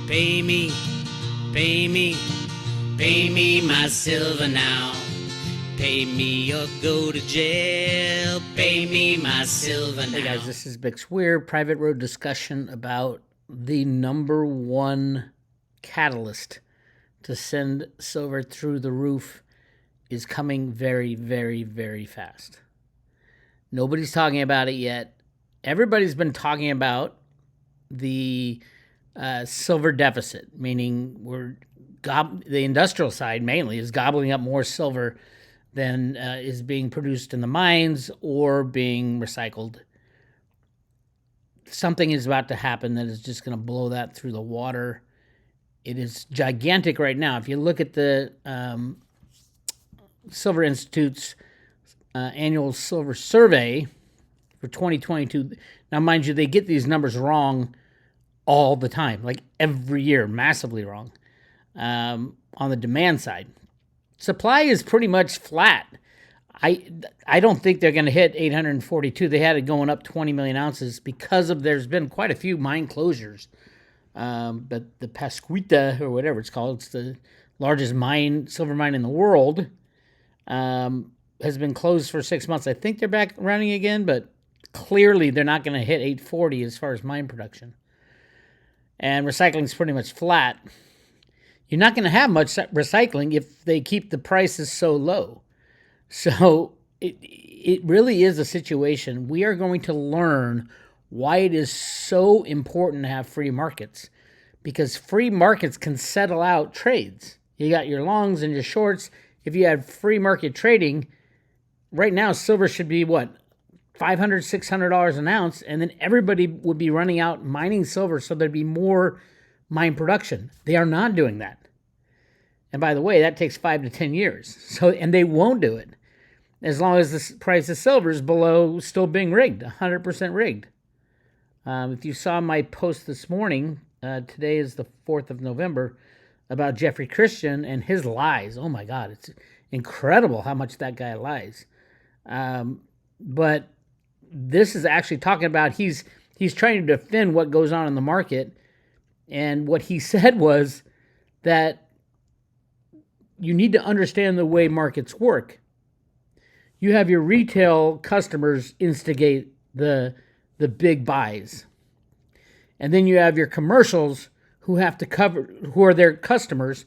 Pay me, pay me, pay me my silver now. Pay me or go to jail. Pay me my silver now. Hey guys, this is Bix Weir, private road discussion about the number one catalyst to send silver through the roof is coming very, very, very fast. Nobody's talking about it yet. Everybody's been talking about the silver deficit, meaning the industrial side mainly is gobbling up more silver than is being produced in the mines or being recycled. Something is about to happen that is just going to blow that through the water. It is gigantic right now. If you look at the Silver Institute's annual silver survey for 2022, now mind you, they get these numbers wrong all the time, like every year, massively wrong on the demand side. Supply is pretty much flat. I don't think they're going to hit 842. They had it going up 20 million ounces because there's been quite a few mine closures. But the Pasquita, or whatever it's called, it's the largest silver mine in the world, has been closed for 6 months. I think they're back running again, but clearly they're not going to hit 840 as far as mine production. And recycling is pretty much flat. You're not going to have much recycling if they keep the prices so low. So it really is a situation. We are going to learn why it is so important to have free markets, because free markets can settle out trades. You got your longs and your shorts. If you have free market trading, right now silver should be what? $500, $600 an ounce, and then everybody would be running out mining silver, so there'd be more mine production. They are not doing that. And by the way, that takes 5 to 10 years. And they won't do it as long as the price of silver is below still being rigged, 100% rigged. If you saw my post this morning, today is the 4th of November, about Jeffrey Christian and his lies. Oh my God, it's incredible how much that guy lies. But this is actually talking about he's trying to defend what goes on in the market. And what he said was that you need to understand the way markets work. You have your retail customers instigate the big buys. And then you have your commercials who have to cover, who are their customers,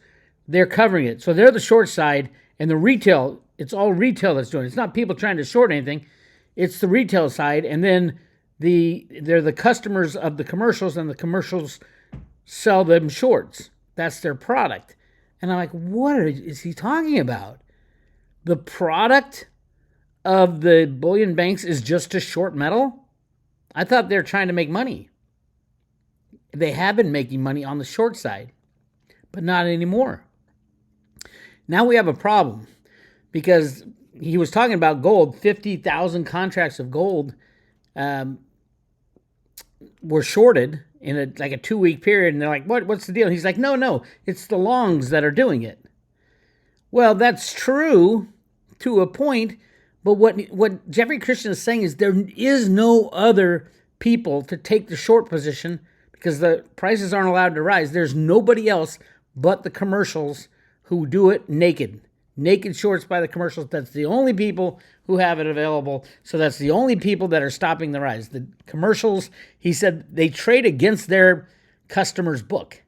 they're covering it. So they're the short side, and the retail, it's all retail that's doing it. It's not people trying to short anything. It's the retail side, and then they're the customers of the commercials, and the commercials sell them shorts. That's their product. And I'm like, what is he talking about? The product of the bullion banks is just to short metal? I thought they were trying to make money. They have been making money on the short side, but not anymore. Now we have a problem because he was talking about gold. 50,000 contracts of gold were shorted in a 2-week period, and they're like, what's the deal? And he's like, no, it's the longs that are doing it. Well, that's true to a point, but what Jeffrey Christian is saying is there is no other people to take the short position because the prices aren't allowed to rise. There's nobody else but the commercials who do it naked. Naked shorts by the commercials. That's the only people who have it available. So that's the only people that are stopping the rise. The commercials, he said, they trade against their customers' book.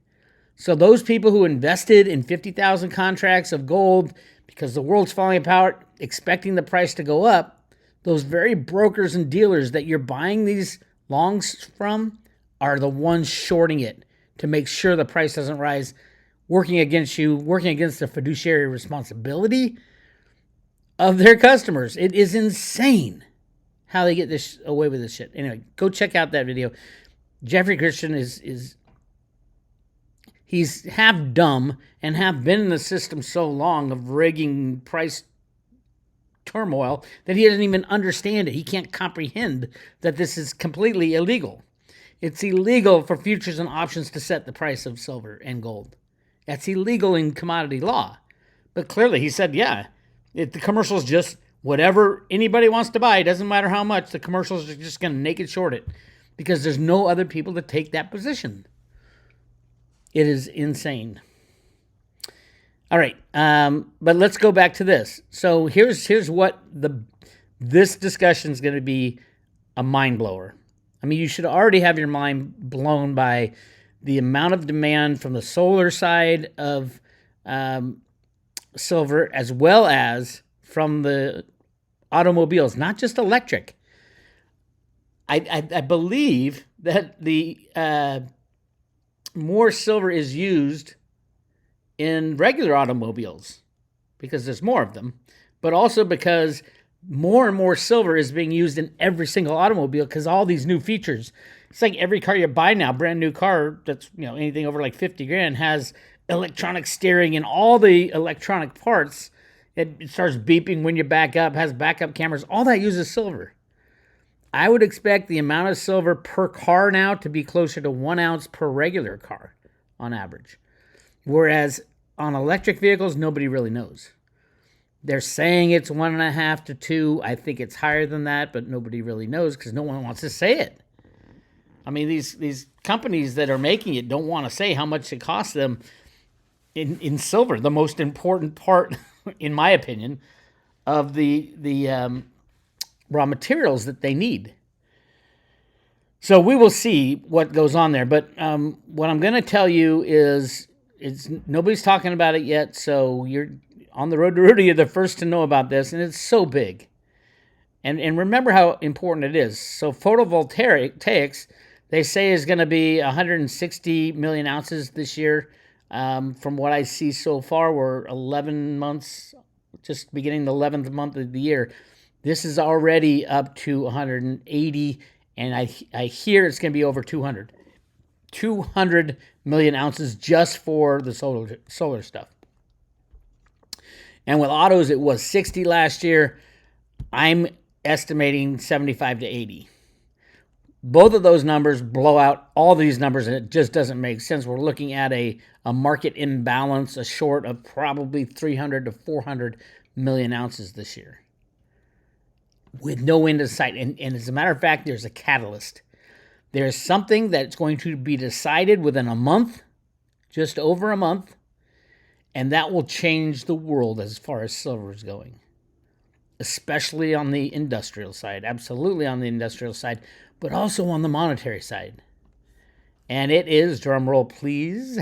So those people who invested in 50,000 contracts of gold because the world's falling apart, expecting the price to go up, those very brokers and dealers that you're buying these longs from are the ones shorting it to make sure the price doesn't rise, working against you, working against the fiduciary responsibility of their customers. It is insane how they get this away with this shit. Anyway, go check out that video. Jeffrey Christian he's half dumb and half been in the system so long of rigging price turmoil that he doesn't even understand it. He can't comprehend that this is completely illegal. It's illegal for futures and options to set the price of silver and gold. That's illegal in commodity law. But clearly he said, the commercial's just whatever anybody wants to buy. It doesn't matter how much. The commercials are just going to naked short it because there's no other people to take that position. It is insane. All right, but let's go back to this. So here's what this discussion is going to be a mind blower. I mean, you should already have your mind blown by the amount of demand from the solar side of silver, as well as from the automobiles, not just electric. I believe that the more silver is used in regular automobiles because there's more of them, but also because more and more silver is being used in every single automobile because all these new features. It's like every car you buy now, brand new car that's anything over like 50 grand has electronic steering and all the electronic parts. It starts beeping when you back up, has backup cameras. All that uses silver. I would expect the amount of silver per car now to be closer to 1 ounce per regular car on average. Whereas on electric vehicles, nobody really knows. They're saying it's 1.5 to 2. I think it's higher than that, but nobody really knows because no one wants to say it. I mean, these companies that are making it don't want to say how much it costs them in silver, the most important part, in my opinion, of the raw materials that they need. So we will see what goes on there. But what I'm going to tell you is nobody's talking about it yet, so you're on the road to Rudy. You're the first to know about this, and it's so big. And remember how important it is. So photovoltaics, they say, is going to be 160 million ounces this year. From what I see so far, we're 11 months, just beginning the 11th month of the year. This is already up to 180, and I hear it's going to be over 200. 200 million ounces just for the solar stuff. And with autos, it was 60 last year. I'm estimating 75 to 80. Both of those numbers blow out all these numbers, and it just doesn't make sense. We're looking at a market imbalance, a short of probably 300 to 400 million ounces this year, with no end in sight. And as a matter of fact, there's a catalyst. There's something that's going to be decided within a month, just over a month, and that will change the world as far as silver is going, especially on the industrial side, absolutely on the industrial side, but also on the monetary side. And it is, drum roll please,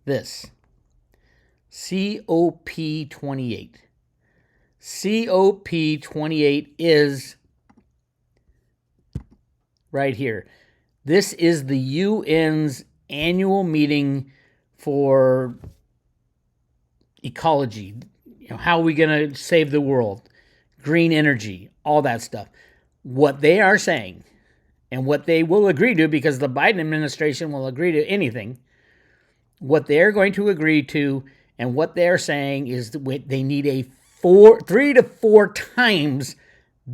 this, COP28. COP28 is right here. This is the UN's annual meeting for ecology. How are we going to save the world? Green energy, all that stuff. What they are saying, and what they will agree to, because the Biden administration will agree to anything, what they're going to agree to, and what they're saying is that they need a 3 to 4 times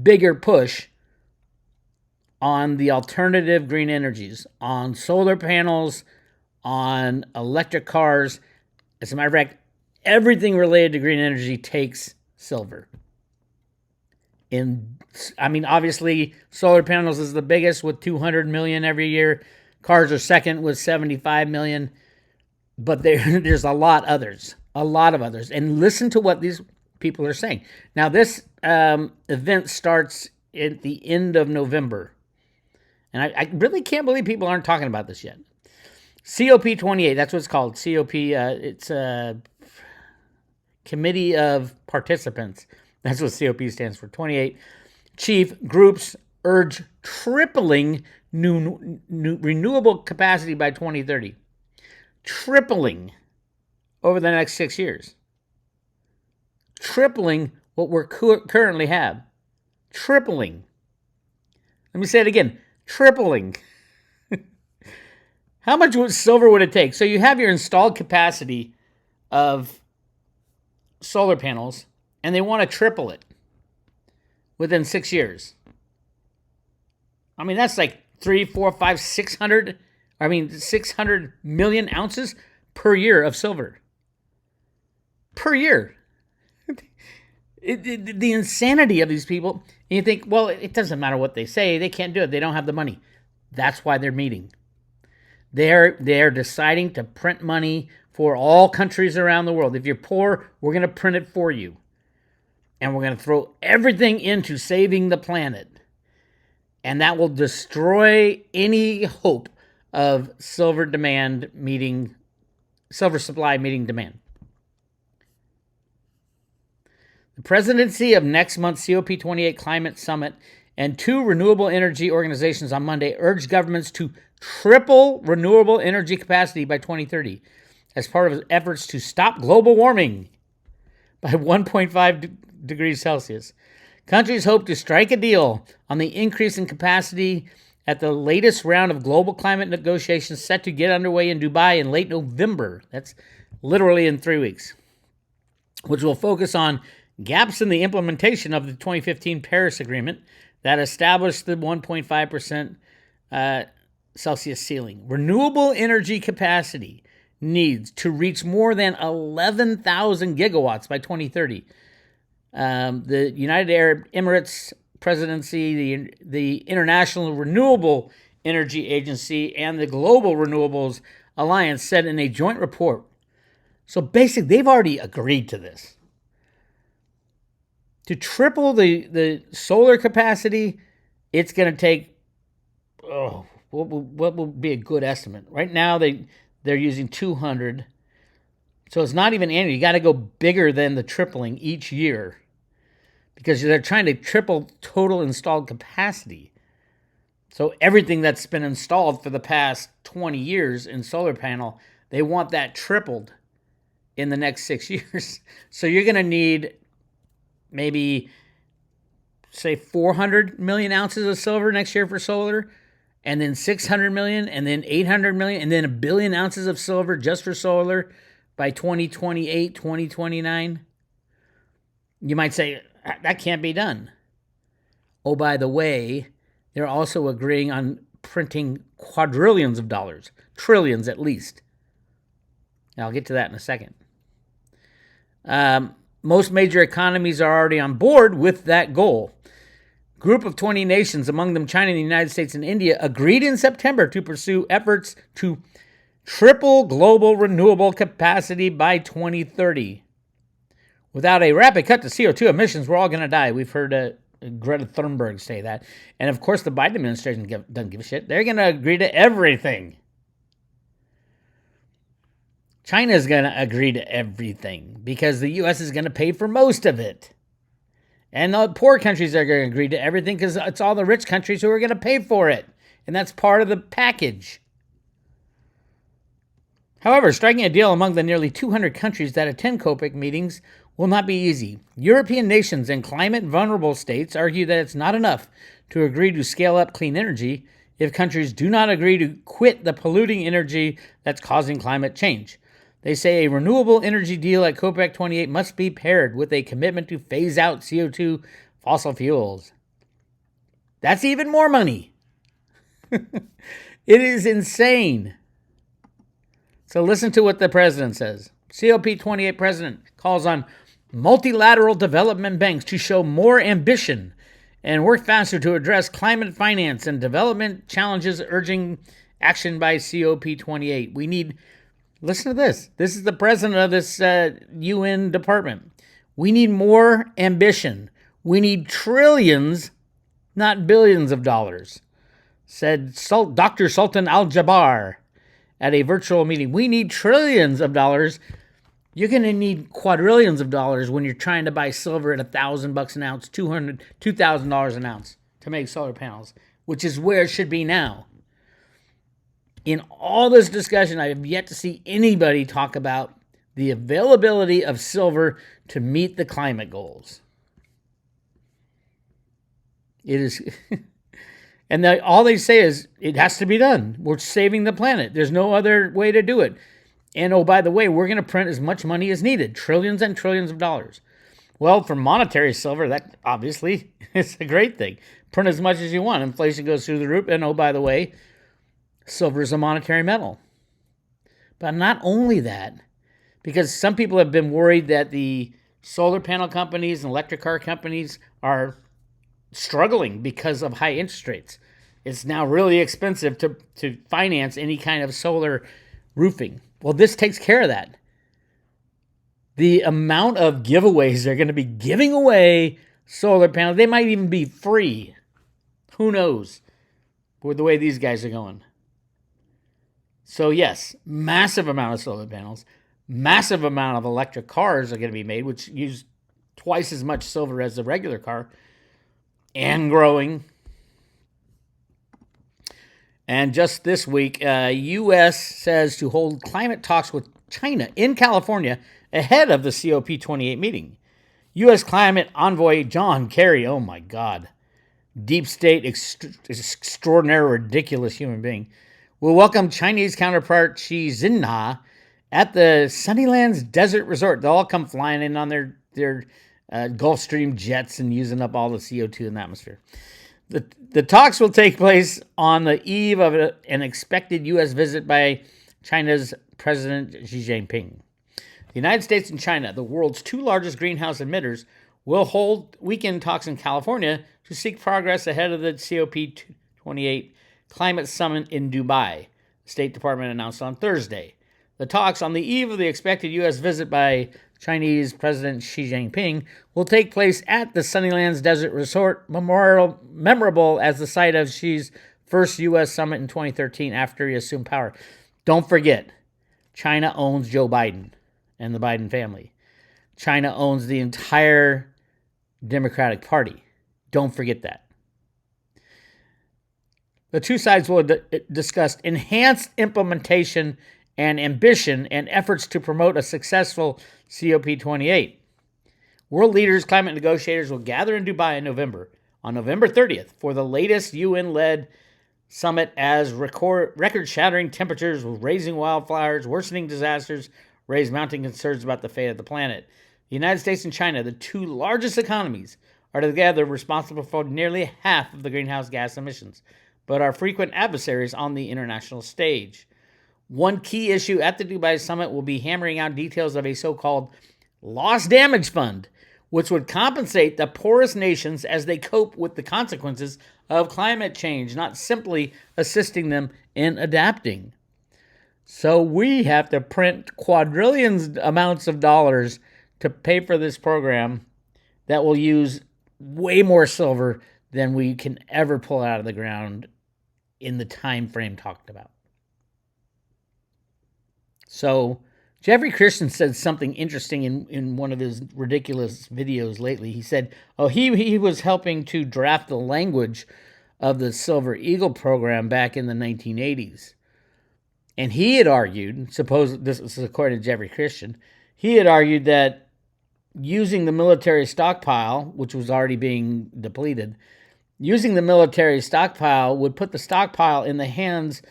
bigger push on the alternative green energies, on solar panels, on electric cars. As a matter of fact, everything related to green energy takes silver. Obviously, solar panels is the biggest with 200 million every year. Cars are second with 75 million. But there's a lot of others. And listen to what these people are saying. Now, this event starts at the end of November. And I really can't believe people aren't talking about this yet. COP28, that's what it's called. COP, it's a Committee of Participants. That's what COP stands for, 28. Chief groups urge tripling new renewable capacity by 2030. Tripling over the next 6 years. Tripling what we currently have. Tripling. Let me say it again. Tripling. How much silver would it take? So you have your installed capacity of solar panels, and they want to triple it within 6 years. I mean, that's like 3, 4, 5, 600 million ounces per year of silver. Per year. The insanity of these people. And you think, well, it doesn't matter what they say. They can't do it. They don't have the money. That's why they're meeting. They're deciding to print money for all countries around the world. If you're poor, we're going to print it for you. And we're going to throw everything into saving the planet. And that will destroy any hope of silver supply meeting demand. The presidency of next month's COP28 Climate Summit and 2 renewable energy organizations on Monday urged governments to triple renewable energy capacity by 2030 as part of efforts to stop global warming by 1.5 degrees Celsius. Countries hope to strike a deal on the increase in capacity at the latest round of global climate negotiations set to get underway in Dubai in late November. That's literally in 3 weeks, which will focus on gaps in the implementation of the 2015 Paris Agreement that established the 1.5% Celsius ceiling. Renewable energy capacity needs to reach more than 11,000 gigawatts by 2030. The United Arab Emirates presidency, the International Renewable Energy Agency, and the Global Renewables Alliance said in a joint report. So basically, they've already agreed to this. To triple the solar capacity, it's going to take, what will be a good estimate? Right now, they're using 200. So it's not even annual. You got to go bigger than the tripling each year because they're trying to triple total installed capacity. So everything that's been installed for the past 20 years in solar panel, they want that tripled in the next 6 years. So you're going to need maybe, say, 400 million ounces of silver next year for solar, and then 600 million, and then 800 million, and then 1 billion ounces of silver just for solar by 2028, 2029. You might say, that can't be done. Oh, by the way, they're also agreeing on printing quadrillions of dollars, trillions at least. Now, I'll get to that in a second. Most major economies are already on board with that goal. Group of 20 nations, among them China, the United States, and India, agreed in September to pursue efforts to triple global renewable capacity by 2030. Without a rapid cut to CO2 emissions, we're all going to die. We've heard Greta Thunberg say that. And of course, the Biden administration doesn't give a shit. They're going to agree to everything. China's going to agree to everything because the U.S. is going to pay for most of it. And the poor countries are going to agree to everything because it's all the rich countries who are going to pay for it. And that's part of the package. However, striking a deal among the nearly 200 countries that attend COPEC meetings will not be easy. European nations and climate-vulnerable states argue that it's not enough to agree to scale up clean energy if countries do not agree to quit the polluting energy that's causing climate change. They say a renewable energy deal at COPEC 28 must be paired with a commitment to phase out CO2 fossil fuels. That's even more money. It is insane. So listen to what the president says. COP28 president calls on multilateral development banks to show more ambition and work faster to address climate finance and development challenges, urging action by COP28. We need... Listen to this. This is the president of this UN department. We need more ambition. We need trillions, not billions of dollars, said Dr. Sultan Al-Jabbar at a virtual meeting. We need trillions of dollars. You're going to need quadrillions of dollars when you're trying to buy silver at $1,000 an ounce, $2,000 an ounce to make solar panels, which is where it should be now. In all this discussion, I have yet to see anybody talk about the availability of silver to meet the climate goals. It is, and all they say is it has to be done. We're saving the planet. There's no other way to do it. And oh, by the way, we're going to print as much money as needed, trillions and trillions of dollars. Well, for monetary silver, that obviously is a great thing. Print as much as you want. Inflation goes through the roof. And oh, by the way, silver is a monetary metal. But not only that, because some people have been worried that the solar panel companies and electric car companies are struggling because of high interest rates. It's now really expensive to finance any kind of solar roofing. Well, this takes care of that. The amount of giveaways they're going to be giving away solar panels, they might even be free. Who knows with the way these guys are going. So yes, massive amount of solar panels, massive amount of electric cars are going to be made, which use twice as much silver as the regular car, and growing. And just this week, U.S. says to hold climate talks with China in California ahead of the COP28 meeting. U.S. climate envoy John Kerry, oh my God, deep state, extraordinary, ridiculous human being, will welcome Chinese counterpart Xi Jinping at the Sunnylands Desert Resort. They'll all come flying in on their Gulfstream jets and using up all the CO2 in the atmosphere. The talks will take place on the eve of an expected U.S. visit by China's President Xi Jinping. The United States and China, the world's two largest greenhouse emitters, will hold weekend talks in California to seek progress ahead of the COP28 climate summit in Dubai, the State Department announced on Thursday. The talks on the eve of the expected U.S. visit by Chinese President Xi Jinping will take place at the Sunnylands Desert Resort, memorable as the site of Xi's first U.S. summit in 2013 after he assumed power. Don't forget, China owns Joe Biden and the Biden family. China owns the entire Democratic Party. Don't forget that. The two sides will discuss enhanced implementation and ambition and efforts to promote a successful COP28. World leaders, climate negotiators will gather in Dubai in November, on November 30th, for the latest UN-led summit as record-shattering temperatures, raising wildfires, worsening disasters, raise mounting concerns about the fate of the planet. The United States and China, the two largest economies, are together responsible for nearly half of the greenhouse gas emissions, but are frequent adversaries on the international stage. One key issue at the Dubai summit will be hammering out details of a so-called loss damage fund, which would compensate the poorest nations as they cope with the consequences of climate change, not simply assisting them in adapting. So we have to print quadrillions amounts of dollars to pay for this program that will use way more silver than we can ever pull out of the ground in the time frame talked about. So Jeffrey Christian said something interesting in one of his ridiculous videos lately. He said, he was helping to draft the language of the Silver Eagle program back in the 1980s. And he had argued, this is according to Jeffrey Christian, he had argued that using the military stockpile, which was already being depleted, using the military stockpile would put the stockpile in the hands,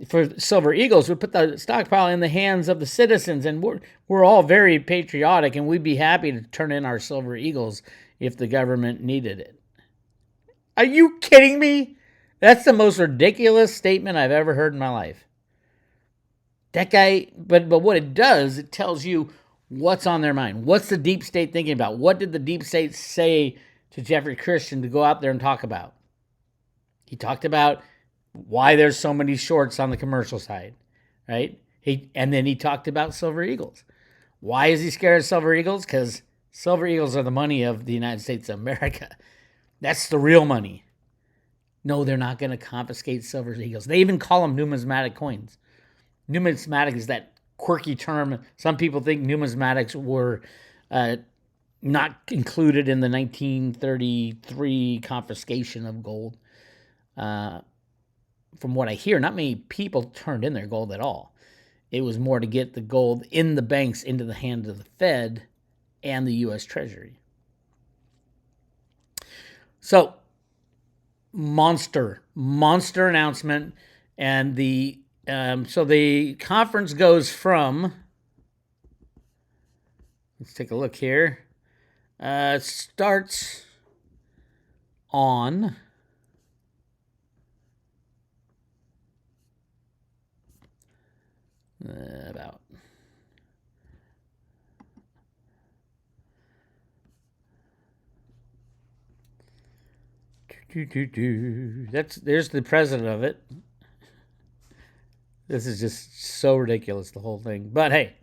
for Silver Eagles, would put the stockpile in the hands of the citizens. And we're all very patriotic, and we'd be happy to turn in our Silver Eagles if the government needed it. Are you kidding me? That's the most ridiculous statement I've ever heard in my life. That guy, but what it does, it tells you what's on their mind. What's the deep state thinking about? What did the deep state say to Jeffrey Christian to go out there and talk about? He talked about why there's so many shorts on the commercial side, right? And then he talked about Silver Eagles. Why is he scared of Silver Eagles? Because Silver Eagles are the money of the United States of America. That's the real money. No, they're not going to confiscate Silver Eagles. They even call them numismatic coins. Numismatic is that quirky term. Some people think numismatics were not included in the 1933 confiscation of gold. From what I hear, not many people turned in their gold at all. It was more to get the gold in the banks into the hands of the Fed and the U.S. Treasury. So, monster announcement, and the conference goes from, let's take a look here. Starts on about There's the president of it. This is just so ridiculous, the whole thing. But hey,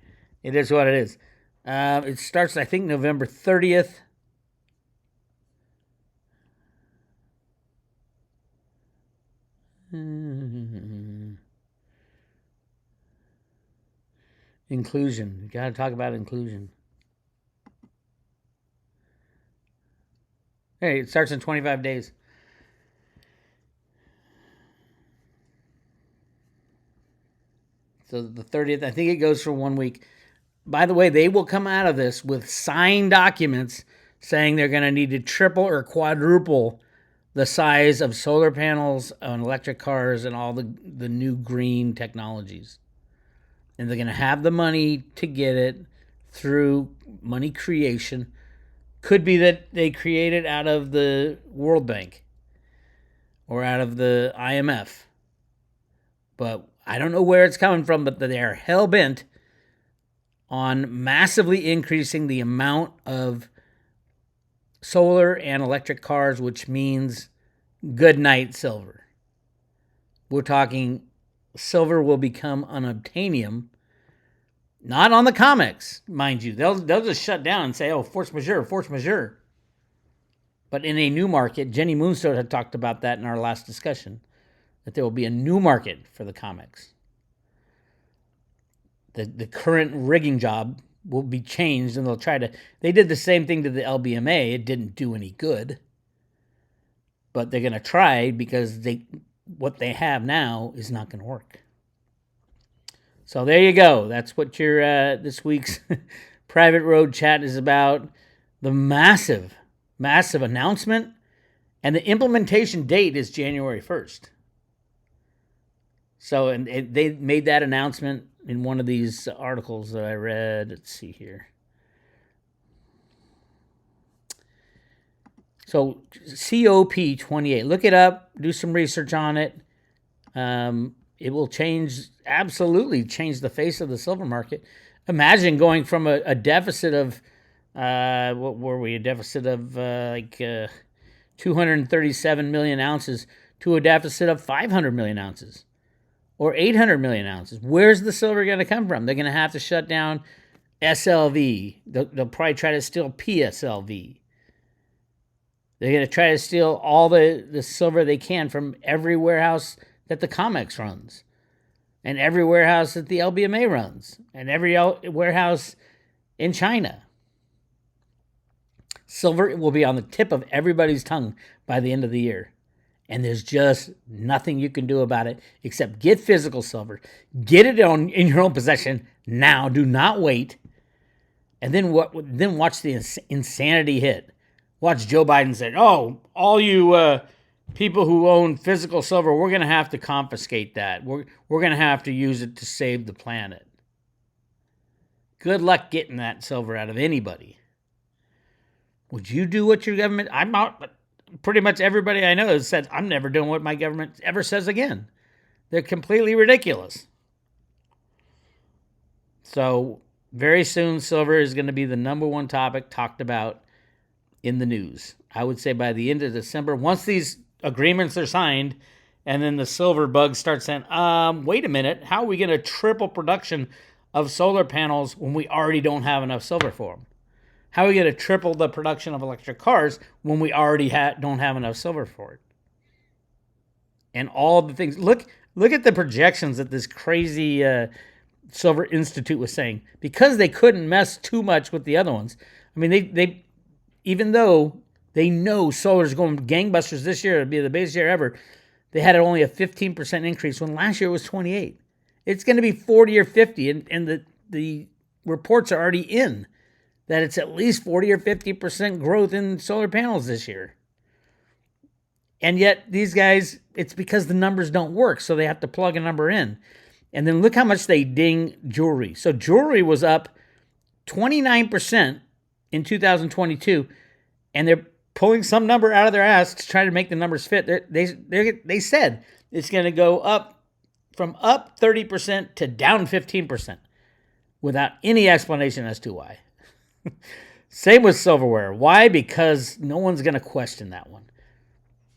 it is what it is. It starts, I think, November 30th. Inclusion. You got to talk about inclusion. Hey, it starts in 25 days. So the 30th, I think it goes for 1 week. By the way, they will come out of this with signed documents saying they're going to need to triple or quadruple the size of solar panels on electric cars and all the new green technologies. And they're going to have the money to get it through money creation. Could be that they create it out of the World Bank or out of the IMF. But I don't know where it's coming from, but they are hell-bent on massively increasing the amount of solar and electric cars, which means good night silver. We're talking silver will become unobtainium, not on the COMEX, mind you. They'll just shut down and say, oh, force majeure, force majeure. But in a new market, Jenny Moonstone had talked about that in our last discussion, that there will be a new market for the COMEX. The current rigging job will be changed, and they did the same thing to the LBMA. It didn't do any good. But they're going to try because what they have now is not going to work. So there you go. That's what your this week's private road chat is about. The massive, massive announcement, and the implementation date is January 1st. So, and they made that announcement in one of these articles that I read. Let's see here. So, COP28. Look it up. Do some research on it. It will absolutely change the face of the silver market. Imagine going from a deficit of, what were we? A deficit of 237 million ounces to a deficit of 500 million ounces. Or 800 million ounces. Where's the silver going to come from? They're going to have to shut down SLV. They'll probably try to steal PSLV. They're going to try to steal all the silver they can from every warehouse that the COMEX runs, and every warehouse that the LBMA runs, and every warehouse in China. Silver will be on the tip of everybody's tongue by the end of the year. And there's just nothing you can do about it except get physical silver. Get it in your own possession now. Do not wait. And then watch the insanity hit. Watch Joe Biden say, oh, all you people who own physical silver, we're going to have to confiscate that. We're going to have to use it to save the planet. Good luck getting that silver out of anybody. Would you do what your government... I'm out... But pretty much everybody I know has said, I'm never doing what my government ever says again. They're completely ridiculous. So very soon, silver is going to be the number one topic talked about in the news. I would say by the end of December, once these agreements are signed, and then the silver bugs start saying, wait a minute, how are we going to triple production of solar panels when we already don't have enough silver for them? How are we going to triple the production of electric cars when we already don't have enough silver for it? And all the things. Look at the projections that this crazy Silver Institute was saying. Because they couldn't mess too much with the other ones. I mean, they even though they know solar's going gangbusters this year, it'll be the biggest year ever, they had only a 15% increase when last year it was 28. It's going to be 40 or 50, and the reports are already in that it's at least 40 or 50% growth in solar panels this year. And yet these guys, it's because the numbers don't work, so they have to plug a number in. And then look how much they ding jewelry. So jewelry was up 29% in 2022, and they're pulling some number out of their ass to try to make the numbers fit. They said it's going to go up from up 30% to down 15% without any explanation as to why. Same with silverware. Why? Because no one's going to question that one.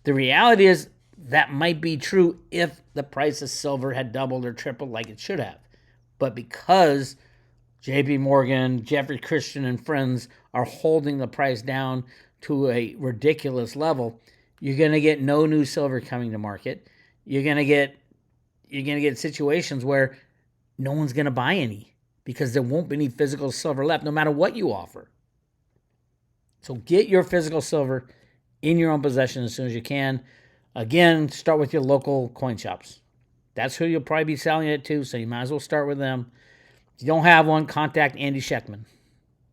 The reality is that might be true if the price of silver had doubled or tripled like it should have. But because JP Morgan, Jeffrey Christian, and friends are holding the price down to a ridiculous level, you're going to get no new silver coming to market. You're going to get situations where no one's going to buy any because there won't be any physical silver left no matter what you offer. So get your physical silver in your own possession as soon as you can. Again, start with your local coin shops. That's who you'll probably be selling it to, so you might as well start with them. If you don't have one, contact Andy Scheckman.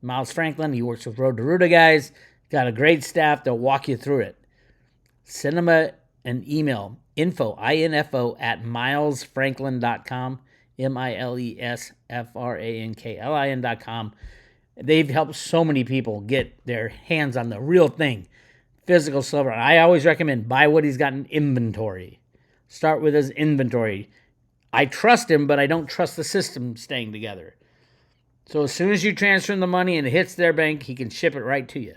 Miles Franklin, he works with Road to Ruta guys. Got a great staff. They'll walk you through it. Send them an email, info at milesfranklin.com, milesfranklin.com. They've helped so many people get their hands on the real thing, physical silver. I always recommend buy what he's got in inventory. Start with his inventory. I trust him, but I don't trust the system staying together. So as soon as you transfer him the money and it hits their bank, he can ship it right to you.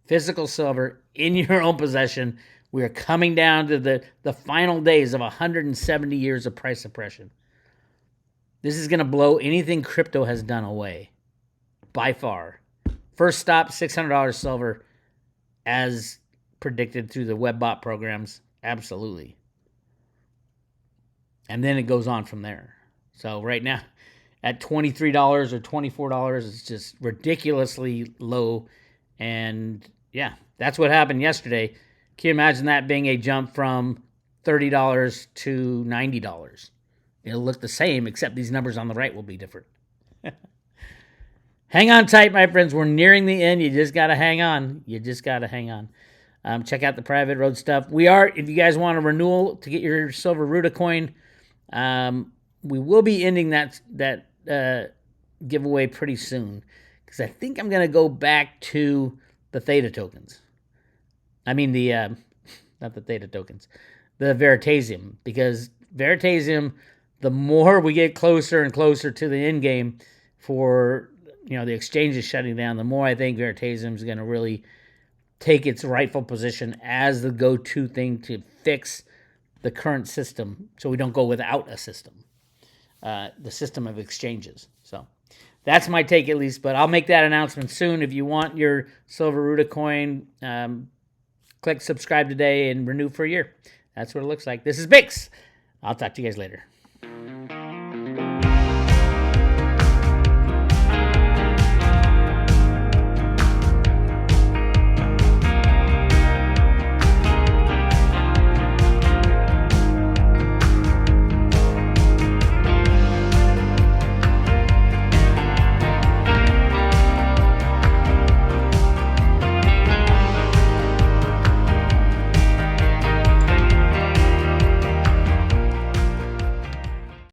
Physical silver in your own possession. We are coming down to the final days of 170 years of price suppression. This is going to blow anything crypto has done away. By far. First stop, $600 silver, as predicted through the WebBot programs. Absolutely. And then it goes on from there. So right now, at $23 or $24, it's just ridiculously low. And yeah, that's what happened yesterday. Can you imagine that being a jump from $30 to $90? It'll look the same, except these numbers on the right will be different. Hang on tight, my friends. We're nearing the end. You just got to hang on. Check out the private road stuff. We are, if you guys want a renewal to get your silver Ruta coin, we will be ending that giveaway pretty soon because I think I'm going to go back to the Theta tokens. I mean not the Theta tokens, the Veritasium, because Veritasium, the more we get closer and closer to the end game for the exchange is shutting down, the more I think Veritasium is going to really take its rightful position as the go-to thing to fix the current system so we don't go without a system, the system of exchanges. So that's my take at least, but I'll make that announcement soon. If you want your silver Ruta coin, click subscribe today and renew for a year. That's what it looks like. This is Bix. I'll talk to you guys later.